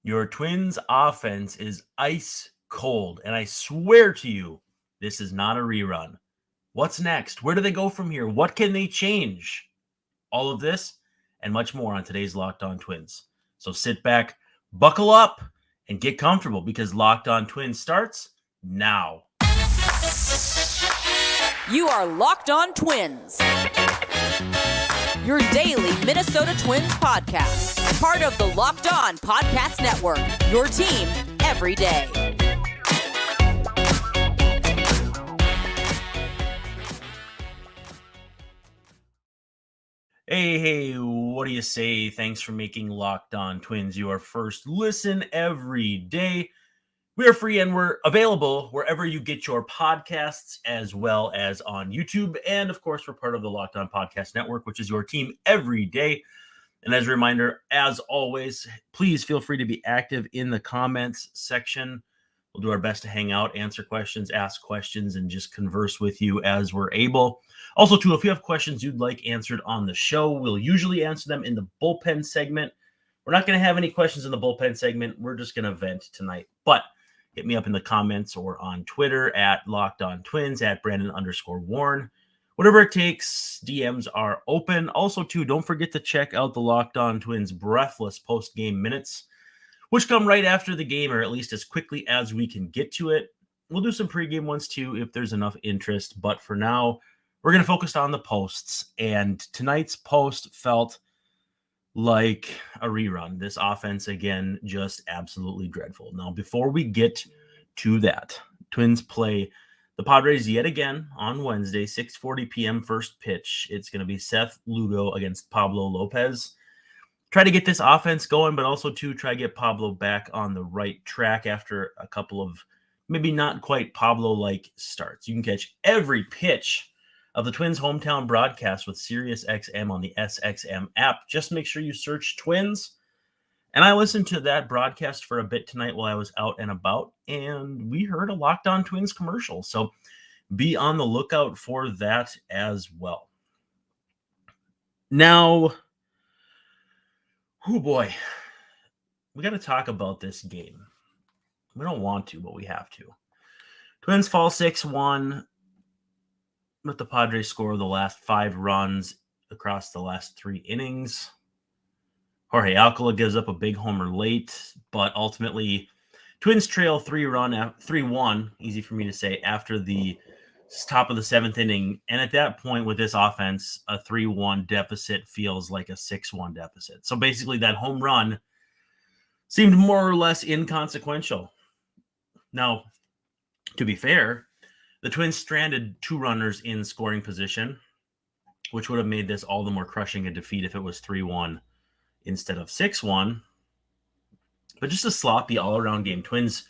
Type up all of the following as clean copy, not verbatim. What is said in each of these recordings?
Your Twins offense is ice cold, and I swear to you, this is not a rerun. What's next? Where do they go from here? What can they change? All of this and much more on today's Locked On Twins. So sit back, buckle up, and get comfortable because Locked On Twins starts now. You are Locked On Twins, your daily Minnesota Twins podcast. Part of the Locked On Podcast Network, your team every day. Hey, what do you say? Thanks for making Locked On Twins your first listen every day. We are free and we're available wherever you get your podcasts, as well as on YouTube. And of course, we're part of the Locked On Podcast Network, which is your team every day. And as a reminder, as always, please feel free to be active in the comments section. We'll do our best to hang out, answer questions, ask questions, and just converse with you as we're able. Also, too, if you have questions you'd like answered on the show, we'll usually answer them in the bullpen segment. We're not going to have any questions in the bullpen segment. We're just going to vent tonight. But hit me up in the comments or on Twitter at LockedOnTwins, at Brandon_Warren. Whatever it takes, DMs are open. Also, too, don't forget to check out the Locked On Twins breathless post-game minutes, which come right after the game, or at least as quickly as we can get to it. We'll do some pregame ones, too, if there's enough interest. But for now, we're going to focus on the posts. And tonight's post felt like a rerun. This offense, again, just absolutely dreadful. Now, before we get to that, Twins play the Padres yet again on Wednesday, 6:40 p.m. first pitch. It's going to be Seth Lugo against Pablo Lopez. Try to get this offense going, but also to try to get Pablo back on the right track after a couple of maybe not quite Pablo-like starts. You can catch every pitch of the Twins hometown broadcast with SiriusXM on the SXM app. Just make sure you search Twins. And I listened to that broadcast for a bit tonight while I was out and about, and we heard a Locked On Twins commercial. So be on the lookout for that as well. Now, oh boy, we got to talk about this game. We don't want to, but we have to. Twins fall 6-1, but the Padres score the last 5 runs across the last 3 innings. Jorge Alcala gives up a big homer late, but ultimately Twins trail 3-1, easy for me to say, after the top of the 7th inning. And at that point with this offense, a 3-1 deficit feels like a 6-1 deficit. So basically that home run seemed more or less inconsequential. Now, to be fair, the Twins stranded 2 runners in scoring position, which would have made this all the more crushing a defeat if it was 3-1 instead of 6-1. But just a sloppy all-around game. Twins,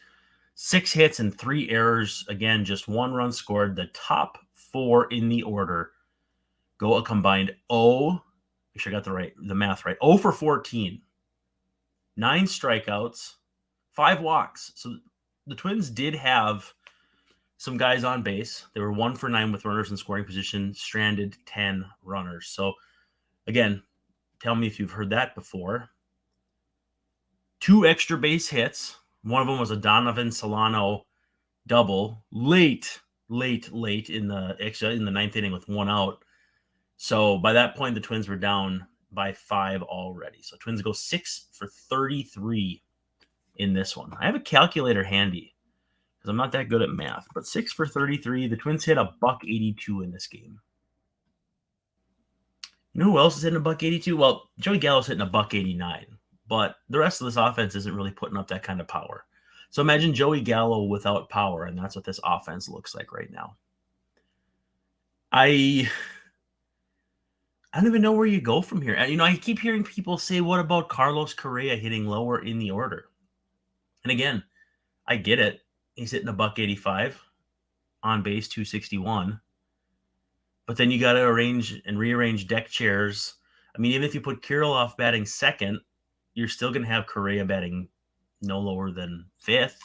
6 hits and 3 errors. Again, just 1 run scored. The top 4 in the order go a combined make sure I got the math right, 0 for 14. 9 strikeouts, 5 walks. So the Twins did have some guys on base. They were 1 for 9 with runners in scoring position, stranded 10 runners. So again, tell me if you've heard that before. 2 extra base hits. One of them was a Donovan Solano double late in the 9th inning with 1 out. So by that point, the Twins were down by 5 already. So Twins go 6 for 33 in this one. I have a calculator handy because I'm not that good at math, but 6 for 33. The Twins hit a $182 in this game. You know who else is hitting a $182? Well, Joey Gallo's hitting a $189, but the rest of this offense isn't really putting up that kind of power. So imagine Joey Gallo without power, and that's what this offense looks like right now. I don't even know where you go from here. You know, I keep hearing people say, what about Carlos Correa hitting lower in the order? And again, I get it. He's hitting a $185, on base 261. But then you got to arrange and rearrange deck chairs. I mean, even if you put Kirilloff batting second, you're still going to have Correa batting no lower than 5th.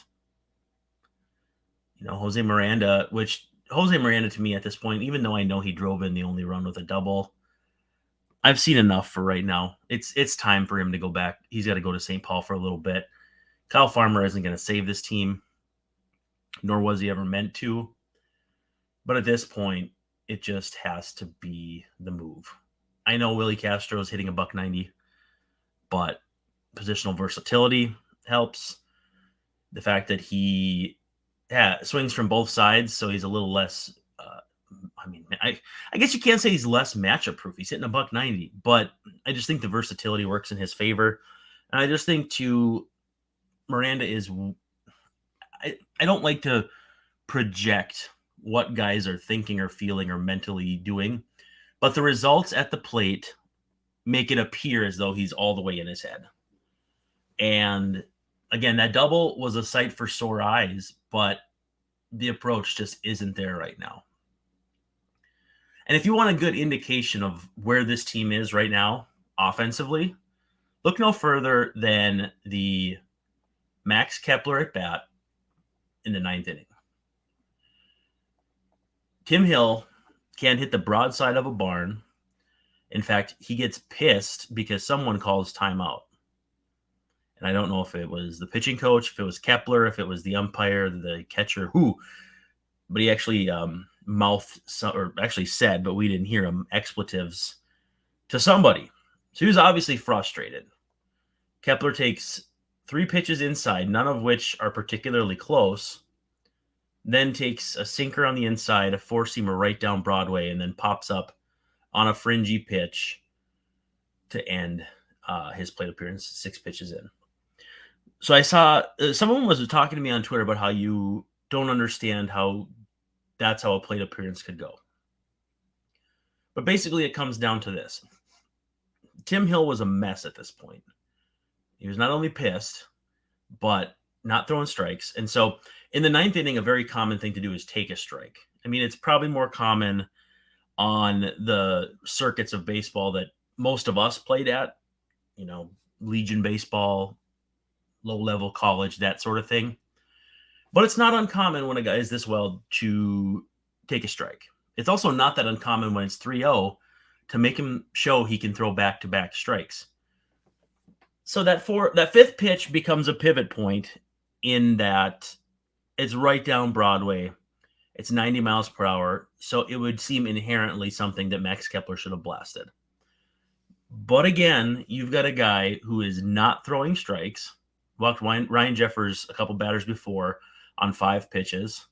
You know, Jose Miranda to me at this point, even though I know he drove in the only run with a double, I've seen enough for right now. It's time for him to go back. He's got to go to St. Paul for a little bit. Kyle Farmer isn't going to save this team, nor was he ever meant to. But at this point, it just has to be the move. I know Willie Castro is hitting $190, but positional versatility helps. The fact that he swings from both sides, so he's a little less. I guess you can't say he's less matchup proof. He's hitting $190, but I just think the versatility works in his favor, and I just think Miranda is. I don't like to project what guys are thinking or feeling or mentally doing, but the results at the plate make it appear as though he's all the way in his head. And again, that double was a sight for sore eyes, but the approach just isn't there right now. And if you want a good indication of where this team is right now offensively, look no further than the Max Kepler at bat in the 9th inning. Tim Hill can't hit the broadside of a barn. In fact, he gets pissed because someone calls timeout. And I don't know if it was the pitching coach, if it was Kepler, if it was the umpire, the catcher, but he actually said, but we didn't hear him, expletives to somebody. So he was obviously frustrated. Kepler takes 3 pitches inside, none of which are particularly close, then takes a sinker on the inside, a 4-seamer right down Broadway, and then pops up on a fringy pitch to end his plate appearance 6 pitches in. So I saw someone was talking to me on Twitter about how you don't understand how that's how a plate appearance could go. But basically it comes down to this. Tim Hill was a mess at this point. He was not only pissed, but not throwing strikes. And so in the 9th inning, a very common thing to do is take a strike. I mean, it's probably more common on the circuits of baseball that most of us played at, Legion baseball, low-level college, that sort of thing. But it's not uncommon when a guy is this well to take a strike. It's also not that uncommon when it's 3-0 to make him show he can throw back-to-back strikes. So that 5th pitch becomes a pivot point in that it's right down Broadway. It's 90 miles per hour. So it would seem inherently something that Max Kepler should have blasted. But again, you've got a guy who is not throwing strikes. Walked Ryan Jeffers a couple batters before on 5 pitches.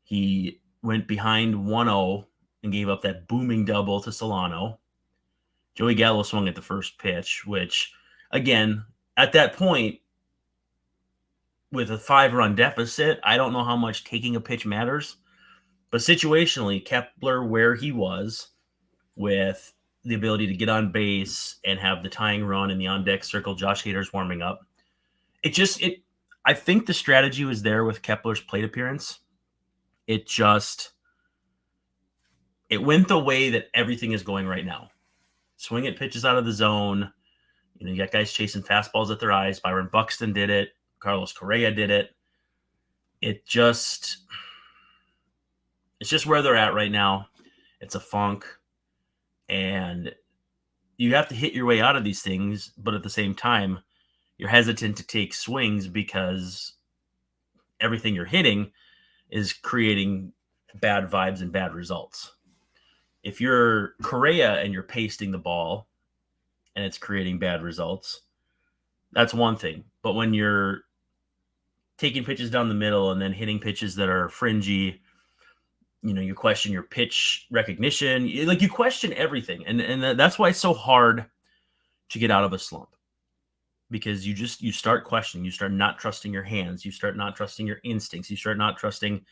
He went behind 1-0 and gave up that booming double to Solano. Joey Gallo swung at the first pitch, which, again, at that point, with a 5-run deficit, I don't know how much taking a pitch matters. But situationally, Kepler, where he was, with the ability to get on base and have the tying run in the on-deck circle, Josh Hader's warming up, I think the strategy was there with Kepler's plate appearance. It went the way that everything is going right now. Swing at pitches out of the zone. You got guys chasing fastballs at their eyes. Byron Buxton did it. Carlos Correa did it. It's just where they're at right now. It's a funk. And you have to hit your way out of these things, but at the same time, you're hesitant to take swings because everything you're hitting is creating bad vibes and bad results. If you're Correa and you're pasting the ball and it's creating bad results, that's one thing. But when you're taking pitches down the middle and then hitting pitches that are fringy, you question your pitch recognition. You question everything. And that's why it's so hard to get out of a slump. Because you start questioning, you start not trusting your hands, you start not trusting your instincts, you start not trusting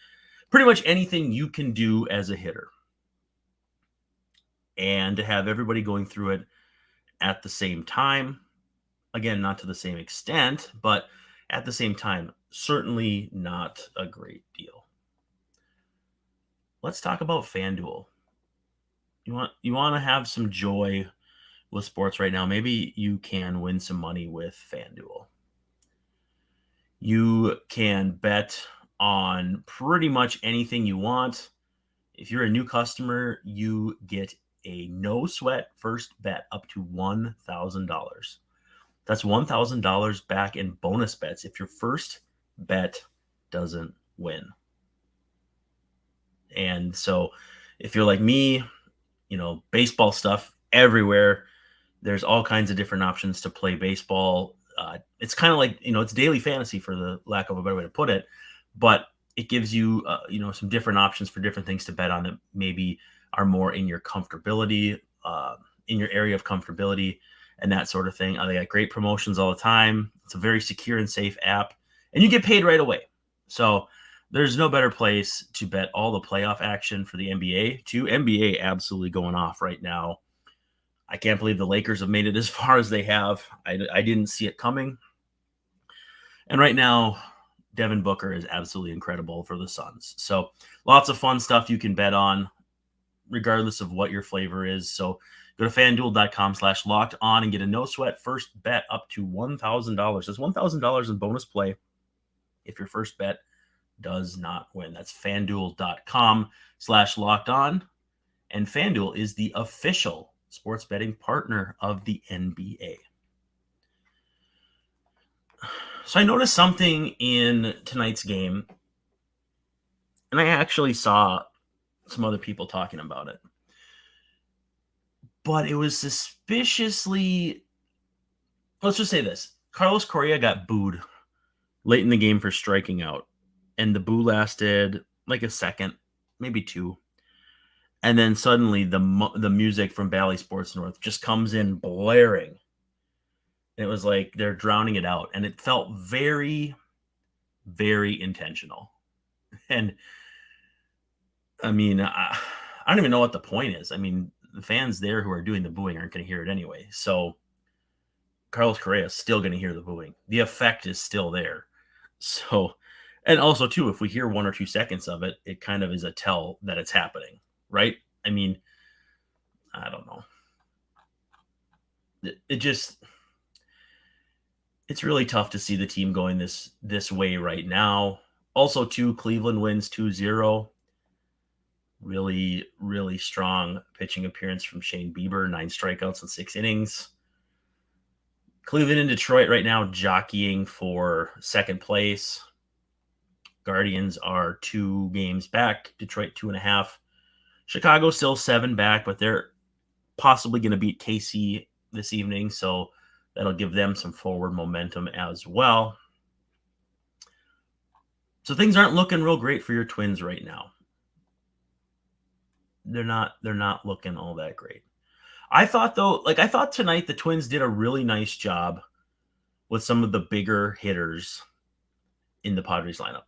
pretty much anything you can do as a hitter. And to have everybody going through it at the same time, again, not to the same extent, but at the same time, certainly not a great deal. Let's talk about FanDuel. You want to have some joy with sports right now, maybe you can win some money with FanDuel. You can bet on pretty much anything you want. If you're a new customer, you get a no sweat first bet up to $1,000. That's $1,000 back in bonus bets if your first bet doesn't win. And so if you're like me, baseball stuff everywhere. There's all kinds of different options to play baseball. It's kind of like, it's daily fantasy for the lack of a better way to put it, but it gives you, some different options for different things to bet on that maybe are more in your comfortability, in your area of comfortability and that sort of thing. They got great promotions all the time. It's a very secure and safe app, and you get paid right away. So there's no better place to bet all the playoff action for the NBA. NBA absolutely going off right now. I can't believe the Lakers have made it as far as they have. I didn't see it coming. And right now, Devin Booker is absolutely incredible for the Suns. So lots of fun stuff you can bet on, regardless of what your flavor is. So go to FanDuel.com/locked on and get a no sweat first bet up to $1,000. That's $1,000 in bonus play if your first bet does not win. That's FanDuel.com/locked on. And FanDuel is the official sports betting partner of the NBA. So I noticed something in tonight's game, and I actually saw some other people talking about it. But it was suspiciously, let's just say this. Carlos Correa got booed late in the game for striking out. And the boo lasted like a second, maybe two. And then suddenly the music from Bally Sports North just comes in blaring. And it was like they're drowning it out. And it felt very, very intentional. And I mean, I don't even know what the point is. I mean, the fans there who are doing the booing aren't going to hear it anyway. So Carlos Correa is still going to hear the booing. The effect is still there. So, and also too, if we hear 1 or 2 seconds of it, it kind of is a tell that it's happening, right? I mean, I don't know. It's really tough to see the team going this way right now. Also too, Cleveland wins 2-0. Really, really strong pitching appearance from Shane Bieber, 9 strikeouts in 6 innings. Cleveland and Detroit right now jockeying for second place. Guardians are 2 games back. Detroit 2.5. Chicago still 7 back, but they're possibly going to beat KC this evening, so that'll give them some forward momentum as well. So things aren't looking real great for your Twins right now. They're not looking all that great. I thought tonight the Twins did a really nice job with some of the bigger hitters in the Padres lineup.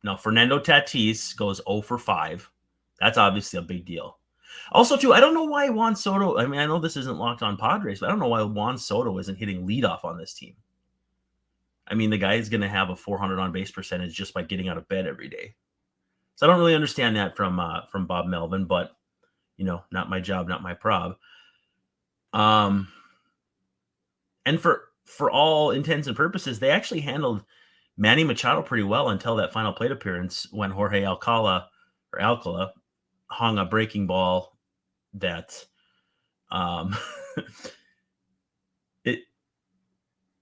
Now, Fernando Tatis goes 0 for 5. That's obviously a big deal. Also, too, I don't know why Juan Soto, I mean, I know this isn't Locked On Padres, but I don't know why Juan Soto isn't hitting leadoff on this team. I mean, the guy is going to have a 400 on base percentage just by getting out of bed every day. So I don't really understand that from Bob Melvin, but, not my job, not my prob. And for all intents and purposes, they actually handled Manny Machado pretty well until that final plate appearance when Jorge Alcala hung a breaking ball that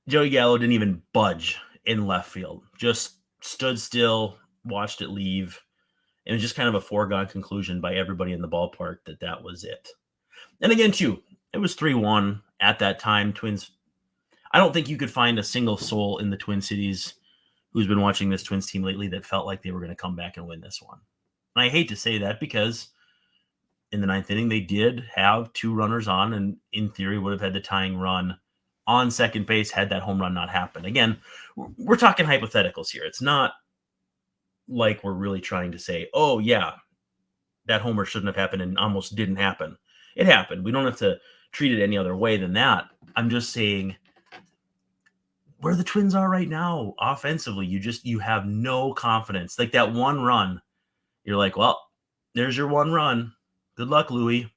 Joey Gallo didn't even budge in left field. Just stood still, watched it leave. It was just kind of a foregone conclusion by everybody in the ballpark that was it. And again, too, it was 3-1 at that time. Twins, I don't think you could find a single soul in the Twin Cities who's been watching this Twins team lately that felt like they were going to come back and win this one. And I hate to say that because in the 9th inning, they did have 2 runners on and in theory would have had the tying run on second base had that home run not happened. Again, we're talking hypotheticals here. It's not like we're really trying to say, oh, yeah, that homer shouldn't have happened and almost didn't happen. It happened. We don't have to treat it any other way than that. I'm just saying where the Twins are right now, offensively, you have no confidence. Like that one run, you're like, well, there's your one run. Good luck, Louie.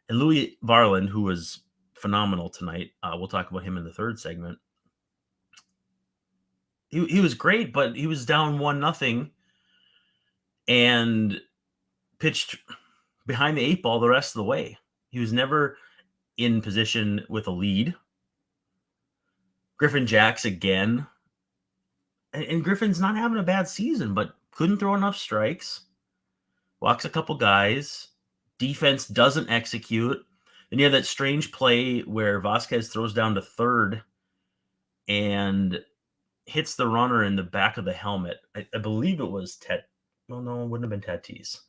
And Louie Varland, who was phenomenal tonight, we'll talk about him in the third segment. He was great, but he was down 1-0 and pitched behind the 8 ball the rest of the way. He was never in position with a lead. Griffin Jacks again. And Griffin's not having a bad season, but couldn't throw enough strikes. Walks a couple guys. Defense doesn't execute. And you have that strange play where Vasquez throws down to third and hits the runner in the back of the helmet. I believe it was Well, no, it wouldn't have been Tatis.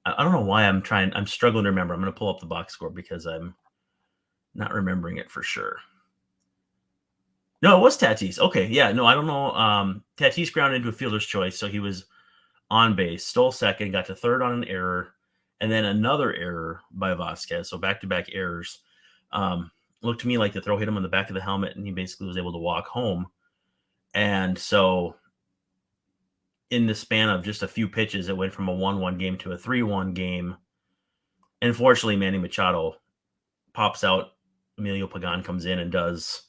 I don't know why I'm struggling to remember. I'm going to pull up the box score because I'm not remembering it for sure. No, it was Tatis. Okay, yeah, no, I don't know. Tatis grounded into a fielder's choice, so he was on base, stole second, got to third on an error, and then another error by Vasquez. So back-to-back errors. Looked to me like the throw hit him on the back of the helmet, and he basically was able to walk home. And so in the span of just a few pitches, it went from a 1-1 game to a 3-1 game. And fortunately, Manny Machado pops out. Emilio Pagan comes in and does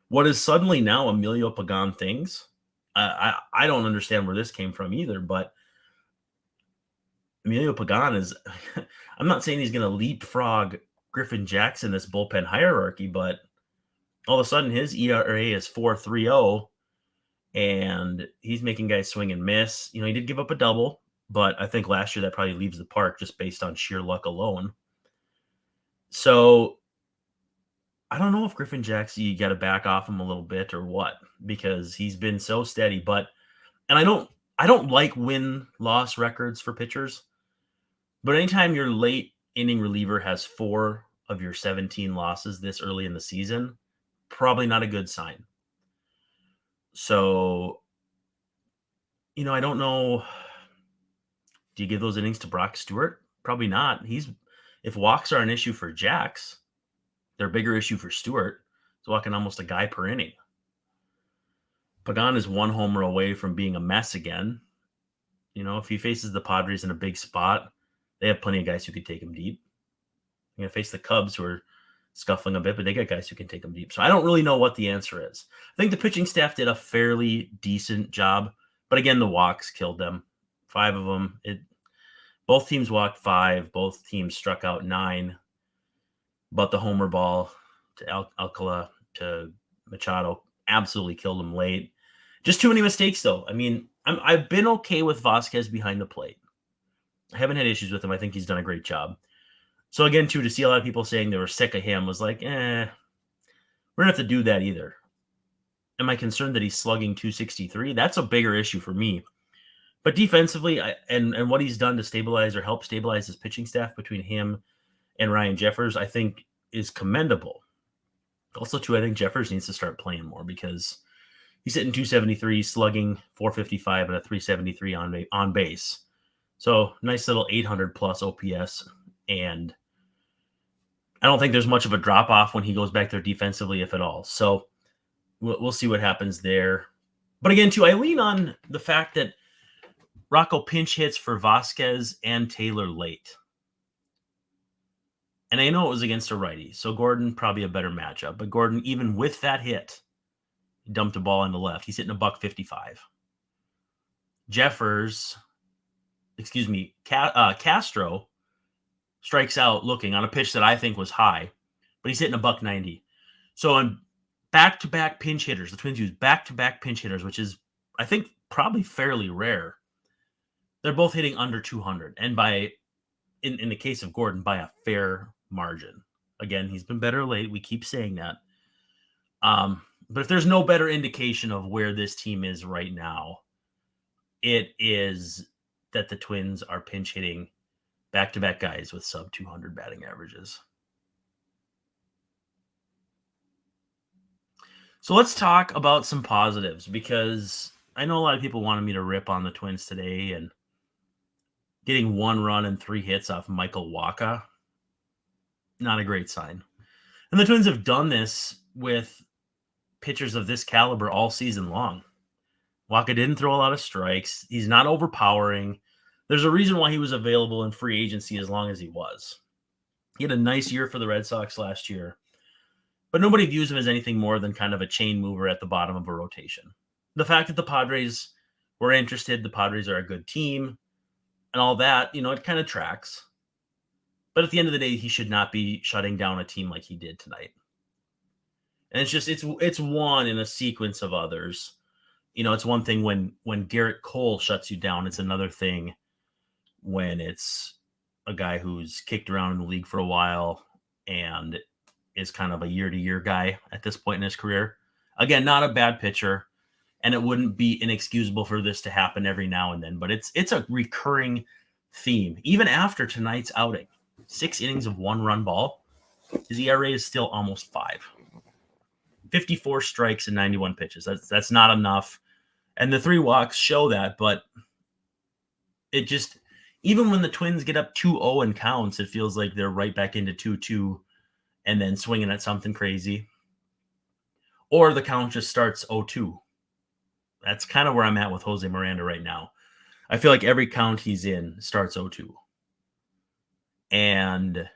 what is suddenly now Emilio Pagan things. I don't understand where this came from either, but Emilio Pagan is – I'm not saying he's going to leapfrog Griffin Jackson, this bullpen hierarchy, but all of a sudden his ERA is 4.30, and he's making guys swing and miss. You know, he did give up a double, but I think last year that probably leaves the park just based on sheer luck alone. So I don't know if Griffin Jackson, you got to back off him a little bit or what, because he's been so steady. And I don't like win-loss records for pitchers, but anytime your late inning reliever has 4 of your 17 losses this early in the season, probably not a good sign. So, you know, I don't know. Do you give those innings to Brock Stewart? Probably not. If walks are an issue for Jacks, they're a bigger issue for Stewart. He's walking almost a guy per inning. Pagan is 1 homer away from being a mess again. You know, if he faces the Padres in a big spot, they have plenty of guys who could take him deep. You're going to face the Cubs, who are scuffling a bit, but they got guys who can take him deep. So I don't really know what the answer is. I think the pitching staff did a fairly decent job, but again, the walks killed them. 5 of them. Both teams walked 5. Both teams struck out 9. But the homer ball to Alcala to Machado absolutely killed him late. Just too many mistakes, though. I mean, I've been okay with Vasquez behind the plate. I haven't had issues with him. I think he's done a great job. So again, too, to see a lot of people saying they were sick of him was like, we're going to have to do that either. Am I concerned that he's slugging 263? That's a bigger issue for me. But defensively, and what he's done to stabilize or help stabilize his pitching staff between him and Ryan Jeffers, I think is commendable. Also, too, I think Jeffers needs to start playing more because he's hitting 273, slugging 455 and a 373 on base. So nice little 800-plus OPS, and I don't think there's much of a drop-off when he goes back there defensively, if at all. So we'll see what happens there. But again, too, I lean on the fact that Rocco pinch hits for Vasquez and Taylor late. And I know it was against a righty, so Gordon probably a better matchup. But Gordon, even with that hit, he dumped a ball in the left. He's hitting $155. Castro strikes out looking on a pitch that I think was high, but he's hitting $190. So on back-to-back pinch hitters, the Twins use back-to-back pinch hitters, which is, I think, probably fairly rare. They're both hitting under 200, and in the case of Gordon, by a fair margin. Again, he's been better late. We keep saying that. But if there's no better indication of where this team is right now, it is that the Twins are pinch hitting back-to-back guys with sub 200 batting averages. So let's talk about some positives, because I know a lot of people wanted me to rip on the Twins today, and getting 1 run and 3 hits off Michael Wacha, not a great sign. And the Twins have done this with pitchers of this caliber all season long. Wacha didn't throw a lot of strikes. He's not overpowering. There's a reason why he was available in free agency as long as he was. He had a nice year for the Red Sox last year, but nobody views him as anything more than kind of a chain mover at the bottom of a rotation. The fact that the Padres were interested, the Padres are a good team, and all that, it kind of tracks. But at the end of the day, he should not be shutting down a team like he did tonight. And it's one in a sequence of others. It's one thing when Garrett Cole shuts you down. It's another thing when it's a guy who's kicked around in the league for a while and is kind of a year-to-year guy at this point in his career. Again, not a bad pitcher, and it wouldn't be inexcusable for this to happen every now and then, but it's a recurring theme. Even after tonight's outing, 6 innings of 1-run ball, his ERA is still almost 5. 54 strikes and 91 pitches. That's not enough. And the 3 walks show that, but it just, even when the Twins get up 2-0 in counts, it feels like they're right back into 2-2 and then swinging at something crazy. Or the count just starts 0-2. That's kind of where I'm at with Jose Miranda right now. I feel like every count he's in starts 0-2. And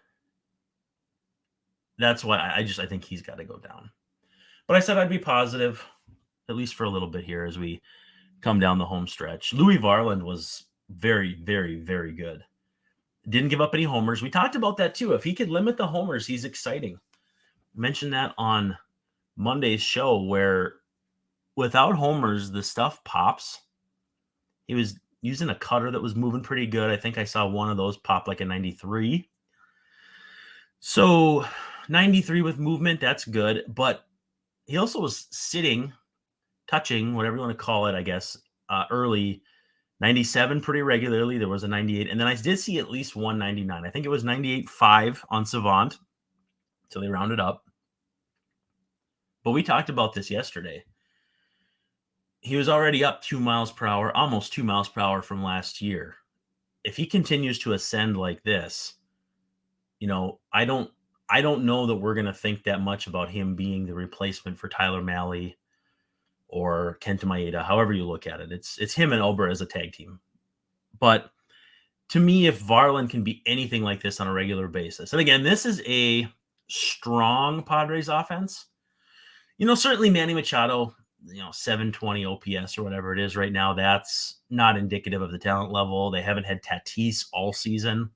that's why I think he's got to go down. But I said I'd be positive, at least for a little bit here as we come down the home stretch. Louie Varland was very, very, very good. Didn't give up any homers. We talked about that too. If he could limit the homers, he's exciting. I mentioned that on Monday's show where without homers, the stuff pops. He was using a cutter that was moving pretty good. I think I saw one of those pop like a 93. So 93 with movement, that's good. But he also was sitting, touching, whatever you want to call it, I guess, early. 97 pretty regularly. There was a 98. And then I did see at least one 99. I think it was 98.5 on Savant. So they rounded up. But we talked about this yesterday. He was already up 2 miles per hour, almost 2 miles per hour from last year. If he continues to ascend like this, I don't know that we're going to think that much about him being the replacement for Tyler Mahle or Kenta Maeda, however you look at it. It's him and Ober as a tag team. But to me, if Varland can be anything like this on a regular basis, and again, this is a strong Padres offense. Certainly Manny Machado, 720 OPS or whatever it is right now, that's not indicative of the talent level. They haven't had Tatis all season.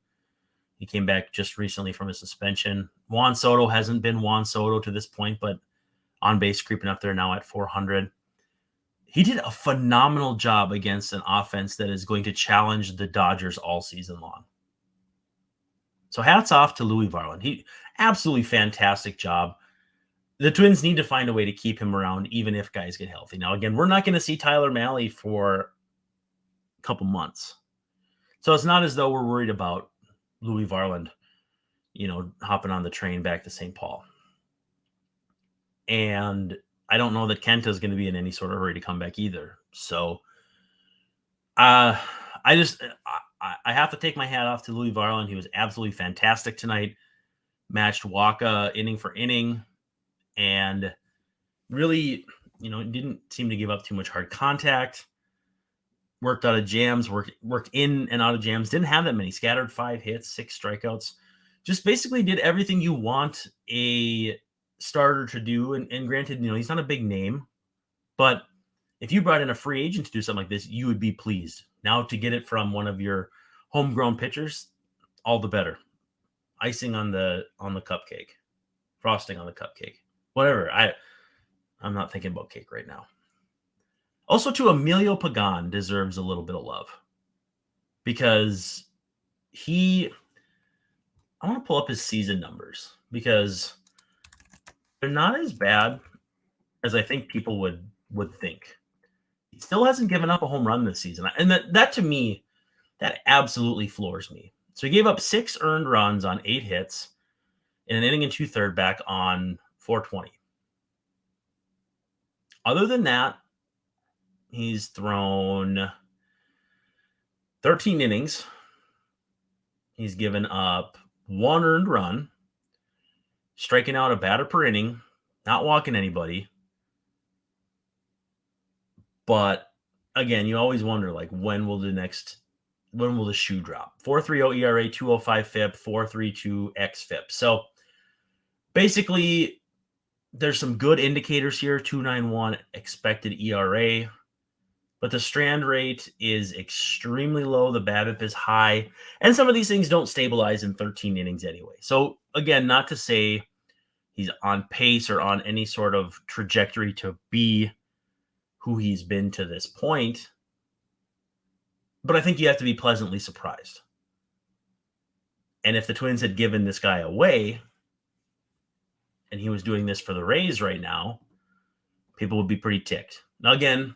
He came back just recently from a suspension. Juan Soto hasn't been Juan Soto to this point, but on base creeping up there now at 400. He did a phenomenal job against an offense that is going to challenge the Dodgers all season long. So hats off to Louie Varland. He absolutely fantastic job. The Twins need to find a way to keep him around, even if guys get healthy. Now, again, we're not going to see Tyler Mahle for a couple months. So it's not as though we're worried about Louie Varland, hopping on the train back to St. Paul. And I don't know that Kenta is going to be in any sort of hurry to come back either. So I have to take my hat off to Louie Varland. He was absolutely fantastic tonight. Matched Wacha inning for inning. And really, didn't seem to give up too much hard contact. Worked out of jams, worked in and out of jams. Didn't have that many. Scattered 5 hits, 6 strikeouts. Just basically did everything you want a starter to do. And granted, he's not a big name. But if you brought in a free agent to do something like this, you would be pleased. Now to get it from one of your homegrown pitchers, all the better. Icing on the cupcake. Frosting on the cupcake. Whatever. I'm not thinking about cake right now. Also, too, Emilio Pagan deserves a little bit of love because I want to pull up his season numbers because they're not as bad as I think people would think. He still hasn't given up a home run this season. And that to me, that absolutely floors me. So he gave up 6 earned runs on 8 hits in an inning and 2/3 back on 420. Other than that, he's thrown 13 innings. He's given up 1 earned run, striking out a batter per inning, not walking anybody. But again, you always wonder, when will the shoe drop? 4.30 ERA, 2.05 FIP, 4.32 xFIP. So basically, there's some good indicators here. 2.91 expected ERA, but the strand rate is extremely low. The BABIP is high, and some of these things don't stabilize in 13 innings anyway. So again, not to say he's on pace or on any sort of trajectory to be who he's been to this point. But I think you have to be pleasantly surprised. And if the Twins had given this guy away and he was doing this for the Rays right now, people would be pretty ticked. Now, again,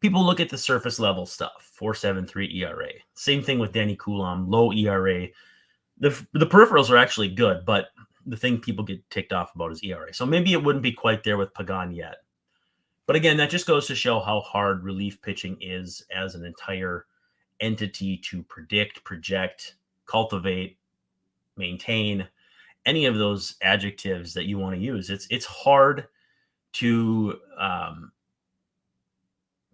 people look at the surface level stuff, 4.73 ERA. Same thing with Danny Coulomb, low ERA. The peripherals are actually good, but the thing people get ticked off about is ERA. So maybe it wouldn't be quite there with Pagan yet. But again, that just goes to show how hard relief pitching is as an entire entity to predict, project, cultivate, maintain, any of those adjectives that you want to use. It's hard to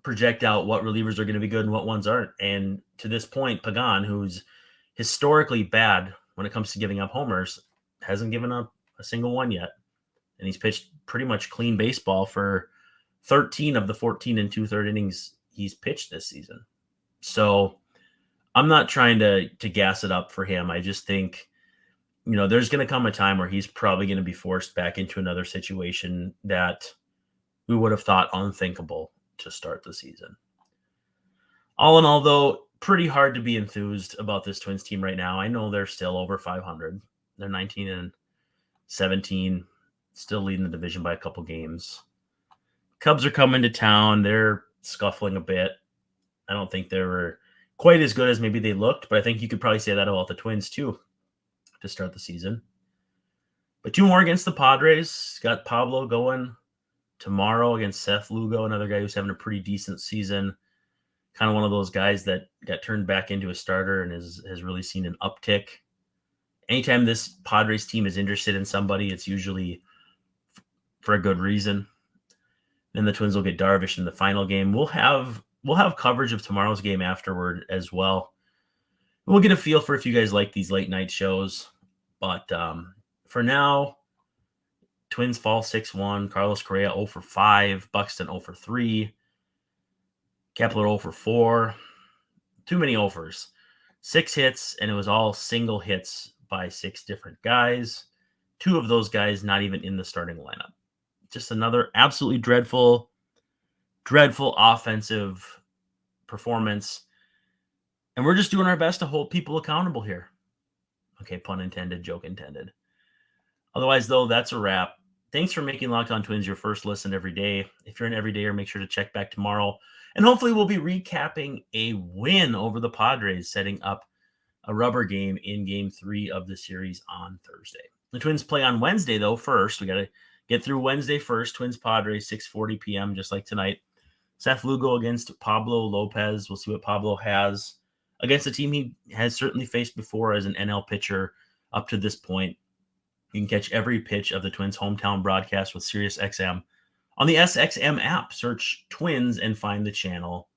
project out what relievers are going to be good and what ones aren't. And to this point, Pagan, who's historically bad when it comes to giving up homers, hasn't given up a single one yet. And he's pitched pretty much clean baseball for 13 of the 14 and 2/3 innings he's pitched this season. So I'm not trying to gas it up for him. I just think, there's going to come a time where he's probably going to be forced back into another situation that we would have thought unthinkable to start the season. All in all, though, pretty hard to be enthused about this Twins team right now. I know they're still over 500. They're 19-17, still leading the division by a couple games. Cubs are coming to town. They're scuffling a bit. I don't think they were quite as good as maybe they looked, but I think you could probably say that about the Twins too to start the season. But 2 more against the Padres. Got Pablo going tomorrow against Seth Lugo, another guy who's having a pretty decent season. Kind of one of those guys that got turned back into a starter and has really seen an uptick. Anytime this Padres team is interested in somebody, it's usually for a good reason. Then the Twins will get Darvish in the final game. We'll have coverage of tomorrow's game afterward as well. We'll get a feel for if you guys like these late night shows. But for now, Twins fall 6-1. Carlos Correa 0 for 5. Buxton 0 for 3. Kepler 0 for 4. Too many offers. 6 hits, and it was all single hits by 6 different guys. 2 of those guys not even in the starting lineup. Just another absolutely dreadful offensive performance. And we're just doing our best to hold people accountable here. Okay, pun intended, joke intended. Otherwise, though, that's a wrap. Thanks for making Locked On Twins your first listen every day. If you're an everydayer, make sure to check back tomorrow. And hopefully we'll be recapping a win over the Padres, setting up a rubber game in Game 3 of the series on Thursday. The Twins play on Wednesday, though, first. We got to get through Wednesday first. Twins-Padres, 6:40 p.m., just like tonight. Seth Lugo against Pablo Lopez. We'll see what Pablo has against a team he has certainly faced before as an NL pitcher up to this point. You can catch every pitch of the Twins' hometown broadcast with SiriusXM on the SXM app. Search Twins and find the channel.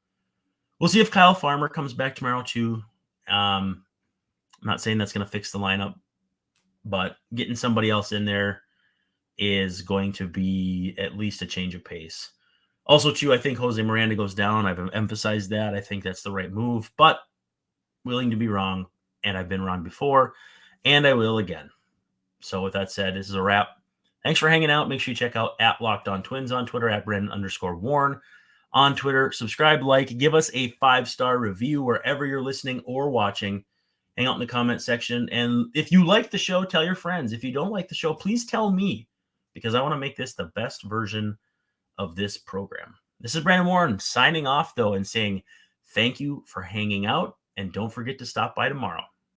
We'll see if Kyle Farmer comes back tomorrow too. I'm not saying that's going to fix the lineup, but getting somebody else in there is going to be at least a change of pace. Also, too, I think Jose Miranda goes down. I've emphasized that. I think that's the right move, but willing to be wrong, and I've been wrong before, and I will again. So with that said, this is a wrap. Thanks for hanging out. Make sure you check out @LockedOnTwins on Twitter, @Brendan_Warren on Twitter. Subscribe, like, give us a 5-star review wherever you're listening or watching. Hang out in the comment section. And if you like the show, tell your friends. If you don't like the show, please tell me, because I want to make this the best version of this program. This is Brandon Warren signing off, though, and saying thank you for hanging out. And don't forget to stop by tomorrow.